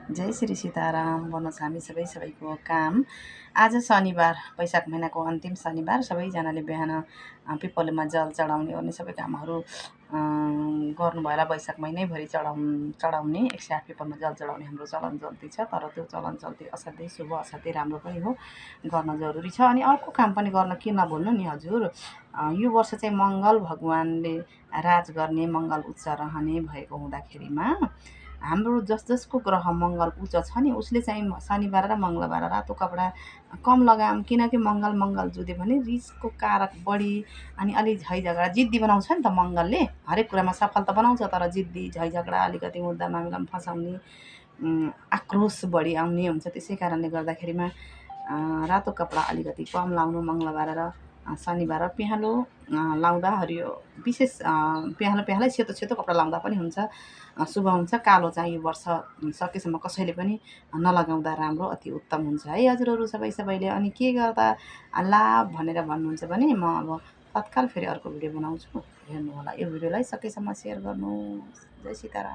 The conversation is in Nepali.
जय श्री सीताराम। भन्नुहोस् हामी सबैको काम। आज शनिबार, वैशाख महिनाको अन्तिम शनिबार। सबैजनाले बिहान पिपलमा जल चढाउने ओर्ने सबै कामहरू गर्नुभयो होला। वैशाख महिनैभरि चढाउने 108 पिपलमा जल चढाउने हाम्रो चलन चल्ती छ। तर त्यो चलन चल्ती असाध्यै शुभ, असाध्यै राम्रो पनि हो, गर्न जरुरी छ। अनि अर्को काम पनि गर्न के नभुल्नु नि हजुर, यो वर्ष चाहिँ मङ्गल भगवानले राज गर्ने, मङ्गल उच्च रहने भएको हुँदाखेरिमा हाम्रो जसको ग्रह मङ्गल उच्च छ नि, उसले चाहिँ शनिबार र मङ्गलबार रातो कपडा कम लगाऊँ। किनकि मङ्गल जुधे भने रिसको कारक बढी अनि अलि झैझगडा जिद्दी बनाउँछ नि त। मङ्गलले हरेक कुरामा सफल त बनाउँछ, तर जिद्दी झैझगडा अलिकति मुद्दा मामिलामा फसाउने, आक्रोश बढी आउने हुन्छ। त्यसै कारणले गर्दाखेरिमा रातो कपडा अलिकति कम लाउनु मङ्गलबार र शनिबार। पहेँलो लाउँदा हरियो, विशेष पहेँलै सेतो कपडा लाउँदा पनि हुन्छ, शुभ हुन्छ। कालो चाहिँ यो वर्ष सकेसम्म कसैले पनि नलगाउँदा राम्रो, अति उत्तम हुन्छ है हजुरहरू सबैले। अनि के गर्दा लाभ भनेर भन्नुहुन्छ भने म अब तत्काल फेरि अर्को भिडियो बनाउँछु, हेर्नु होला। यो भिडियोलाई सकेसम्म सेयर गर्नुहोस्। जय सीताराम।